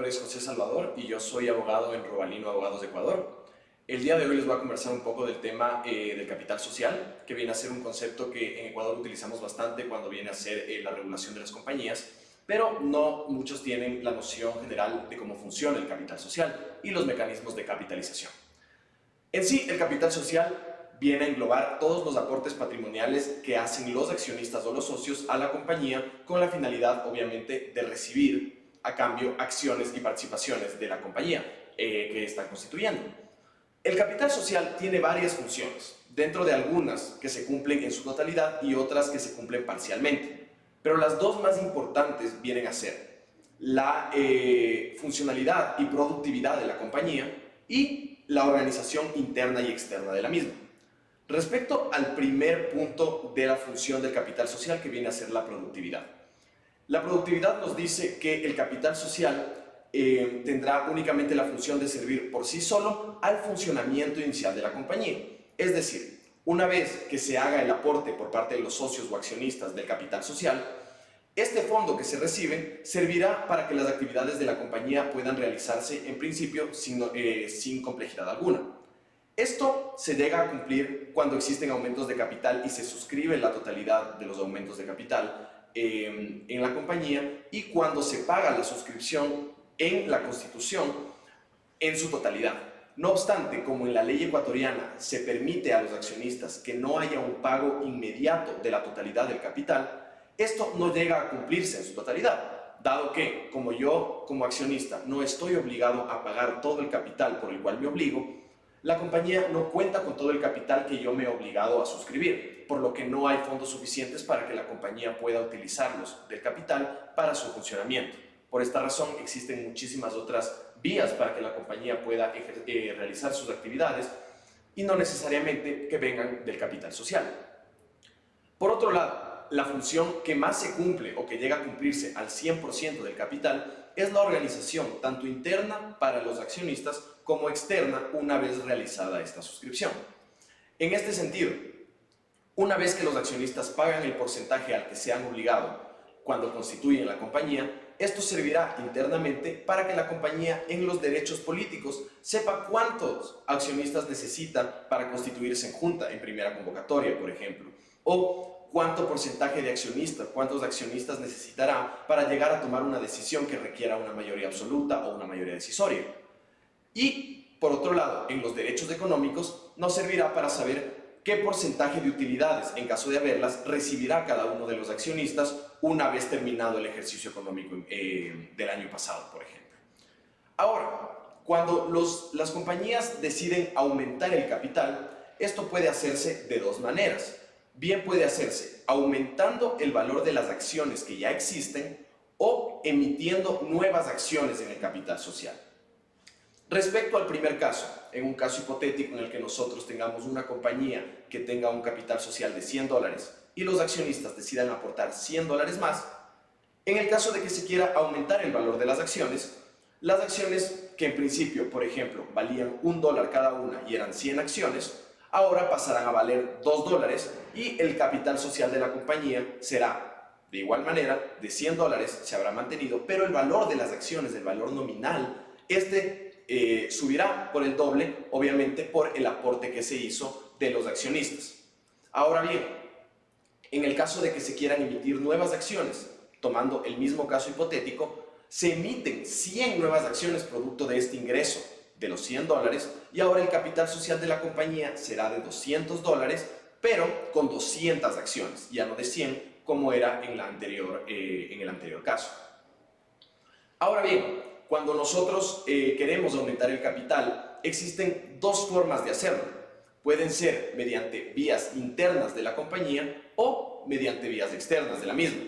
nombre es José Salvador y yo soy abogado en Robalino Abogados de Ecuador. El día de hoy les voy a conversar un poco del tema del capital social, que viene a ser un concepto que en Ecuador utilizamos bastante cuando viene a ser la regulación de las compañías, pero no muchos tienen la noción general de cómo funciona el capital social y los mecanismos de capitalización. En sí, el capital social viene a englobar todos los aportes patrimoniales que hacen los accionistas o los socios a la compañía con la finalidad, obviamente, de recibir a cambio acciones y participaciones de la compañía que están constituyendo. El capital social tiene varias funciones, dentro de algunas que se cumplen en su totalidad y otras que se cumplen parcialmente. Pero las dos más importantes vienen a ser la funcionalidad y productividad de la compañía y la organización interna y externa de la misma. Respecto al primer punto de la función del capital social, que viene a ser la productividad. La productividad nos dice que el capital social tendrá únicamente la función de servir por sí solo al funcionamiento inicial de la compañía. Es decir, una vez que se haga el aporte por parte de los socios o accionistas del capital social, este fondo que se recibe servirá para que las actividades de la compañía puedan realizarse en principio sin complejidad alguna. Esto se llega a cumplir cuando existen aumentos de capital y se suscribe la totalidad de los aumentos de capital en la compañía y cuando se paga la suscripción en la Constitución en su totalidad. No obstante, como en la ley ecuatoriana se permite a los accionistas que no haya un pago inmediato de la totalidad del capital, esto no llega a cumplirse en su totalidad, dado que, como yo como accionista no estoy obligado a pagar todo el capital por el cual me obligo, la compañía no cuenta con todo el capital que yo me he obligado a suscribir, por lo que no hay fondos suficientes para que la compañía pueda utilizarlos del capital para su funcionamiento. Por esta razón existen muchísimas otras vías para que la compañía pueda realizar sus actividades y no necesariamente que vengan del capital social. Por otro lado, la función que más se cumple o que llega a cumplirse al 100% del capital es la organización, tanto interna para los accionistas como externa una vez realizada esta suscripción. En este sentido, una vez que los accionistas pagan el porcentaje al que se han obligado cuando constituyen la compañía, esto servirá internamente para que la compañía en los derechos políticos sepa cuántos accionistas necesita para constituirse en junta en primera convocatoria, por ejemplo, o cuánto porcentaje de accionistas, cuántos accionistas necesitará para llegar a tomar una decisión que requiera una mayoría absoluta o una mayoría decisoria. Y, por otro lado, en los derechos económicos nos servirá para saber qué porcentaje de utilidades, en caso de haberlas, recibirá cada uno de los accionistas una vez terminado el ejercicio económico del año pasado, por ejemplo. Ahora, cuando las compañías deciden aumentar el capital, esto puede hacerse de dos maneras. Bien puede hacerse aumentando el valor de las acciones que ya existen o emitiendo nuevas acciones en el capital social. Respecto al primer caso, en un caso hipotético en el que nosotros tengamos una compañía que tenga un capital social de $100 y los accionistas decidan aportar $100 más, en el caso de que se quiera aumentar el valor de las acciones que en principio, por ejemplo, valían $1 cada una y eran 100 acciones, ahora pasarán a valer $2 y el capital social de la compañía será, de igual manera, de $100, se habrá mantenido, pero el valor de las acciones, el valor nominal, subirá por el doble, obviamente por el aporte que se hizo de los accionistas. Ahora bien, en el caso de que se quieran emitir nuevas acciones, tomando el mismo caso hipotético, se emiten 100 nuevas acciones producto de este ingreso de los $100 y ahora el capital social de la compañía será de $200, pero con 200 acciones, ya no de 100 como era en el anterior caso. Ahora bien, cuando nosotros queremos aumentar el capital, existen dos formas de hacerlo. Pueden ser mediante vías internas de la compañía o mediante vías externas de la misma.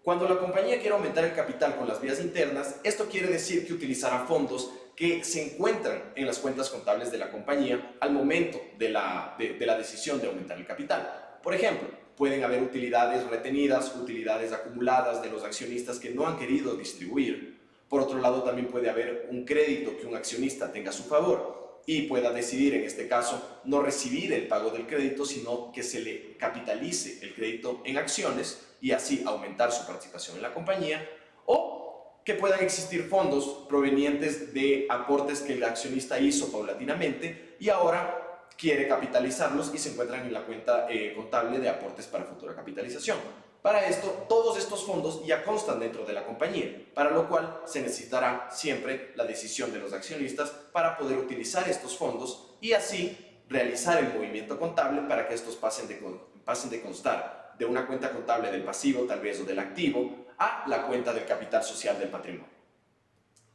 Cuando la compañía quiere aumentar el capital con las vías internas, esto quiere decir que utilizará fondos que se encuentran en las cuentas contables de la compañía al momento de la decisión de aumentar el capital. Por ejemplo, pueden haber utilidades retenidas, utilidades acumuladas de los accionistas que no han querido distribuir. Por otro lado, también puede haber un crédito que un accionista tenga a su favor y pueda decidir, en este caso, no recibir el pago del crédito, sino que se le capitalice el crédito en acciones y así aumentar su participación en la compañía. O que puedan existir fondos provenientes de aportes que el accionista hizo paulatinamente y ahora quiere capitalizarlos y se encuentran en la cuenta contable de aportes para futura capitalización. Para esto, todos estos fondos ya constan dentro de la compañía, para lo cual se necesitará siempre la decisión de los accionistas para poder utilizar estos fondos y así realizar el movimiento contable para que estos pasen de constar de una cuenta contable del pasivo, tal vez, o del activo, a la cuenta del capital social del patrimonio.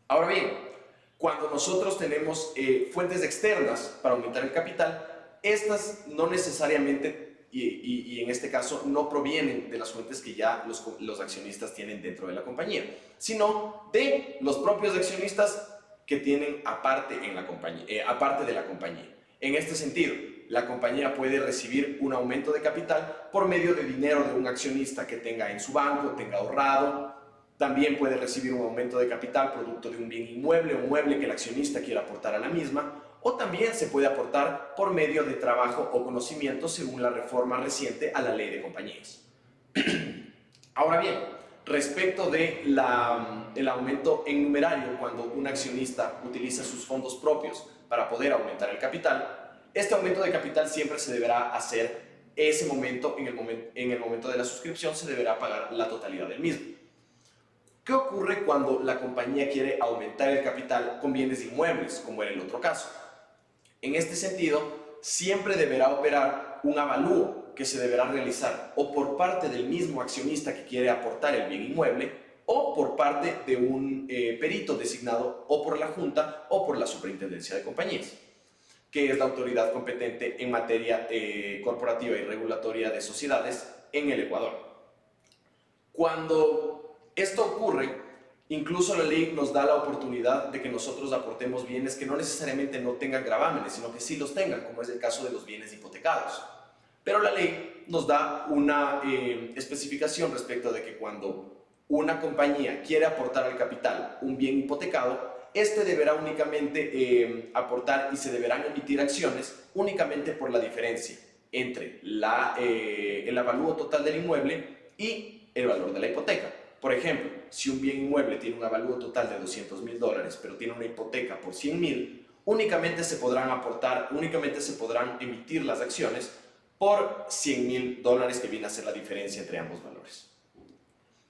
Ahora bien, cuando nosotros tenemos fuentes externas para aumentar el capital, estas no necesariamente y en este caso no provienen de las fuentes que ya los accionistas tienen dentro de la compañía, sino de los propios accionistas que tienen aparte de la compañía. En este sentido, la compañía puede recibir un aumento de capital por medio de dinero de un accionista que tenga en su banco, tenga ahorrado. También puede recibir un aumento de capital producto de un bien inmueble o mueble que el accionista quiera aportar a la misma, o también se puede aportar por medio de trabajo o conocimiento según la reforma reciente a la ley de compañías. Ahora bien, respecto del aumento en numerario cuando un accionista utiliza sus fondos propios para poder aumentar el capital, este aumento de capital siempre se deberá hacer ese momento, en el momento de la suscripción se deberá pagar la totalidad del mismo. ¿Qué ocurre cuando la compañía quiere aumentar el capital con bienes inmuebles, como era el otro caso? En este sentido, siempre deberá operar un avalúo que se deberá realizar o por parte del mismo accionista que quiere aportar el bien inmueble o por parte de un perito designado o por la Junta o por la Superintendencia de Compañías, que es la autoridad competente en materia corporativa y regulatoria de sociedades en el Ecuador. Cuando esto ocurre, incluso la ley nos da la oportunidad de que nosotros aportemos bienes que no necesariamente no tengan gravámenes, sino que sí los tengan, como es el caso de los bienes hipotecados. Pero la ley nos da una especificación respecto de que cuando una compañía quiere aportar al capital un bien hipotecado, este deberá únicamente aportar y se deberán emitir acciones únicamente por la diferencia entre el avalúo total del inmueble y el valor de la hipoteca. Por ejemplo, si un bien inmueble tiene un avalúo total de $200.000, pero tiene una hipoteca por $100.000, únicamente se podrán emitir las acciones por $100.000, que viene a ser la diferencia entre ambos valores.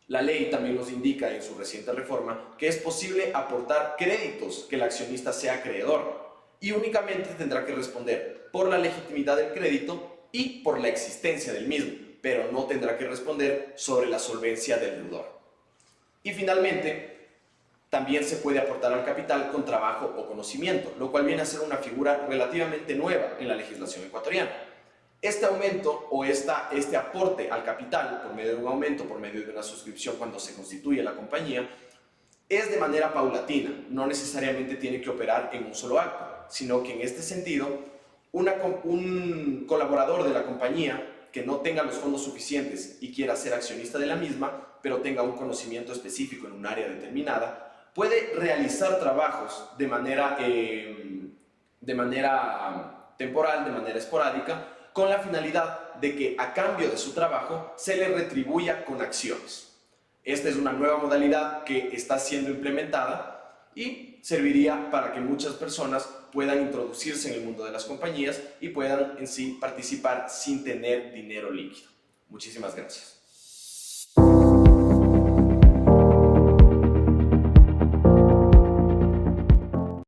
La ley también nos indica en su reciente reforma que es posible aportar créditos que el accionista sea acreedor y únicamente tendrá que responder por la legitimidad del crédito y por la existencia del mismo, pero no tendrá que responder sobre la solvencia del deudor. Y finalmente, también se puede aportar al capital con trabajo o conocimiento, lo cual viene a ser una figura relativamente nueva en la legislación ecuatoriana. Este aumento o este aporte al capital por medio de un aumento, por medio de una suscripción cuando se constituye la compañía, es de manera paulatina, no necesariamente tiene que operar en un solo acto, sino que en este sentido, un colaborador de la compañía que no tenga los fondos suficientes y quiera ser accionista de la misma, pero tenga un conocimiento específico en un área determinada, puede realizar trabajos de manera temporal, de manera esporádica, con la finalidad de que a cambio de su trabajo se le retribuya con acciones. Esta es una nueva modalidad que está siendo implementada y serviría para que muchas personas puedan introducirse en el mundo de las compañías y puedan en sí participar sin tener dinero líquido. Muchísimas gracias.